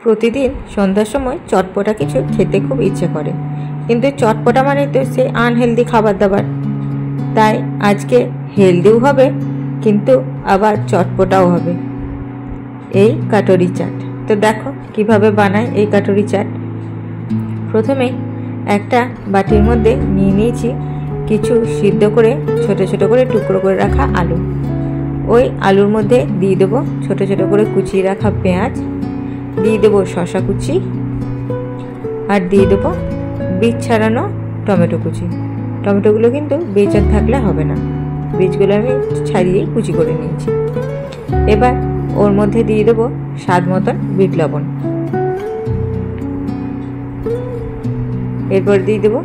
প্রতিদিন সন্ধ্যার সময় চটপটা কিছু খেতে খুব ইচ্ছে করে, কিন্তু চটপটা মানে তো সে আনহেলদি খাবার দাবার। তাই আজকে হেলদিও হবে কিন্তু আবার চটপটাও হবে, এই কাটরি চাট। তো দেখো কিভাবে বানায় এই কাটরি চাট। প্রথমে একটা বাটির মধ্যে নিয়ে নিয়েছি কিছু সিদ্ধ করে ছোট ছোট করে টুকরো করে রাখা আলু। ওই আলুর মধ্যে দিয়ে দেবো ছোট ছোট করে কুচিয়ে রাখা পেঁয়াজ, দিয়ে দেবো শসা কুচি, আর দিয়ে দেবো বীজ ছাড়ানো টমেটো কুচি। টমেটোগুলো কিন্তু বেচার থাকলে হবে না, বীজগুলো আমি ছাড়িয়েই কুচি করে নিয়েছি। এবার ওর মধ্যে দিয়ে দেবো স্বাদ মতন বিট লবণ, এরপর দিয়ে দেবো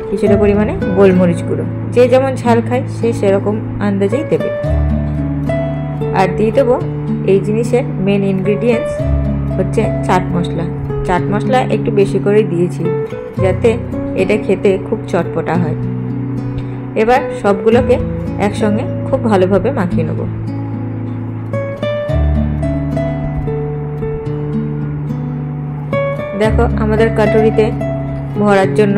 কিছুটা পরিমাণে গোলমরিচ গুঁড়ো, যে যেমন ঝাল খায় সে সেরকম আন্দাজেই দেবে। আর দিয়ে দেবো এই জিনিসের মেন ইনগ্রিডিয়েন্টস হচ্ছে চাট মশলা। চাট মশলা একটু বেশি করে দিয়েছি যাতে এটা খেতে খুব চটপটা হয়। এবার সবগুলোকে একসঙ্গে খুব ভালোভাবে মাখিয়ে নেব। দেখো আমাদের কাটুরিতে ভরার জন্য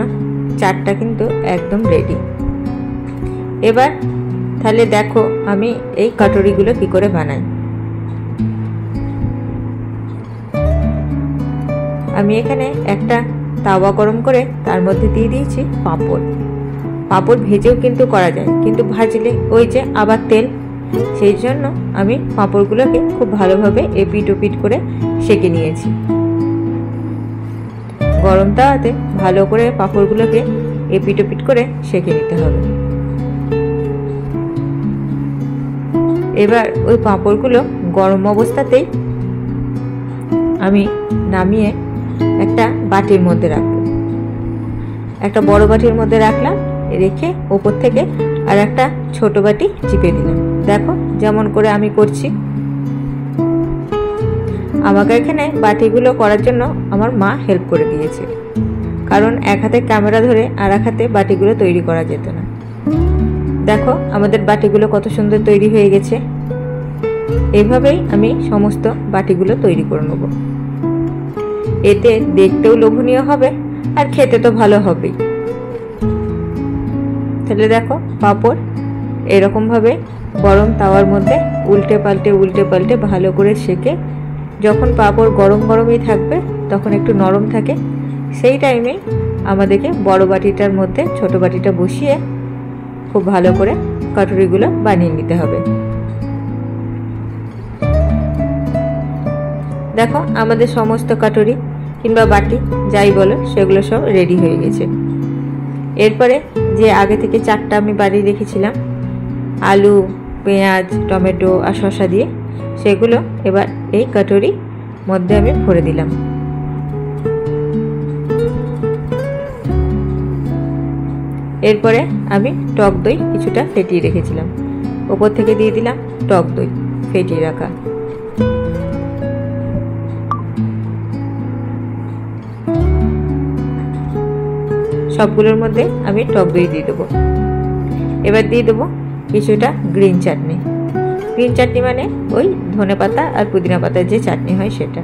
চাটটা কিন্তু একদম রেডি। এবার তাহলে দেখো আমি এই কাটুরিগুলো কি করে বানাই। আমি এখানে একটা তাওয়া গরম করে তার মধ্যে দিয়ে দিয়েছি পাঁপড়। পাঁপড় ভেজেও কিন্তু করা যায়, কিন্তু ভাজলে ওই যে আবার তেল, সেই জন্য আমি পাঁপড়গুলোকে খুব ভালোভাবে এপিট ওপিট করে সেঁকে নিয়েছি। গরম তাওয়াতে ভালো করে পাঁপড়গুলোকে এপিট ওপিট করে সেঁকে নিতে হবে। এবার ওই পাঁপড়গুলো গরম অবস্থাতেই আমি নামিয়ে একটা বাটির মধ্যে রাখবো। একটা বড় বাটির মধ্যে রাখলাম, রেখে ওপর থেকে আর একটা ছোট বাটি চিপে দিলাম। দেখো যেমন করে আমি করছি। আমাকে এখানে বাটিগুলো করার জন্য আমার মা হেল্প করে দিয়েছে, কারণ এক হাতে ক্যামেরা ধরে আর এক হাতে বাটিগুলো তৈরি করা যেত না। দেখো আমাদের বাটিগুলো কত সুন্দর তৈরি হয়ে গেছে। এইভাবেই আমি সমস্ত বাটিগুলো তৈরি করে নেব। এতে দেখতেও লোভনীয় হবে আর খেতে তো ভালো হবেই। তাহলে দেখো পাঁপড় এরকমভাবে গরম তাওয়ার মধ্যে উল্টে পাল্টে ভালো করে সেঁকে, যখন পাঁপড় গরম গরমই থাকবে তখন একটু নরম থাকে, সেই টাইমে আমাদেরকে বড় বাটিটার মধ্যে ছোট বাটিটা বসিয়ে খুব ভালো করে কাটুরিগুলো বানিয়ে নিতে হবে। দেখো আমাদের সমস্ত কাটুরি কিংবা বাটি যাই বলো সেগুলো সব রেডি হয়ে গেছে। এরপরে যে আগে থেকে চাটটা আমি বানিয়ে রেখেছিলাম আলু, পেঁয়াজ, টমেটো আর শসা দিয়ে, সেগুলো এবার এই কাটুরি মধ্যে আমি ভরে দিলাম। এরপরে আমি টক দই কিছুটা ফেটিয়ে রেখেছিলাম, ওপর থেকে দিয়ে দিলাম টক দই ফেটিয়ে রাখা। সবগুলোর মধ্যে আমি টক দই দিয়ে দেবো। এবার দিয়ে দেবো কিছুটা গ্রিন চাটনি। গ্রিন চাটনি মানে ওই ধনেপাতা আর পুদিনা পাতার যে চাটনি হয় সেটা।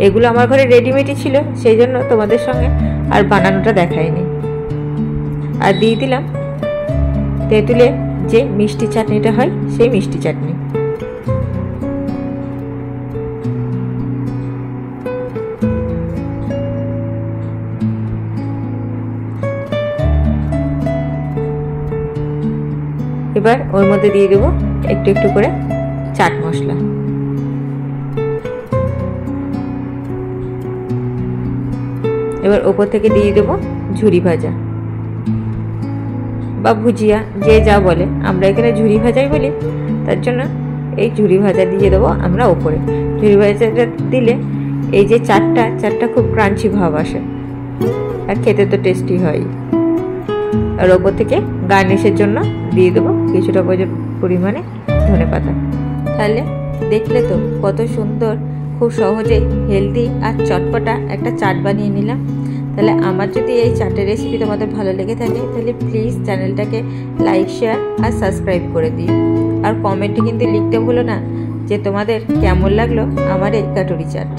এগুলো আমার ঘরে রেডিমেডই ছিল, সেই জন্য তোমাদের সঙ্গে আর বানানোটা দেখায়নি। আর দিয়ে দিলাম তেঁতুলের যে মিষ্টি চাটনিটা হয় সেই মিষ্টি চাটনি। এবার ওর মধ্যে দিয়ে দেবো একটু একটু করে চাট মশলা। এবার ওপর থেকে দিয়ে দেবো ঝুরি ভাজা বা ভুজিয়া, যে যা বলে, আমরা এখানে ঝুরি ভাজাই বলি, তার জন্য এই ঝুরি ভাজা দিয়ে দেবো আমরা ওপরে। ঝুরি ভাজাটা দিলে এই যে চাটটা খুব ক্রাঞ্চি ভাব আসে আর খেতে তো টেস্টি হয়। আর ওপর থেকে গার্নিশের জন্য দিয়ে দেবো কিছুটা পরিমাণে ধনেপাতা। তাহলে দেখলে তো কত সুন্দর, খুব সহজেই হেলদি আর চটপটা একটা চাট বানিয়ে নিলাম। তাহলে আমার যদি এই চাটের রেসিপি তোমাদের ভালো লেগে থাকে তাহলে প্লিজ চ্যানেলটাকে লাইক, শেয়ার আর সাবস্ক্রাইব করে দিও। আর কমেন্টে কিন্তু লিখতে ভুলো না যে তোমাদের কেমন লাগলো আমার এই কাটুরি চাট।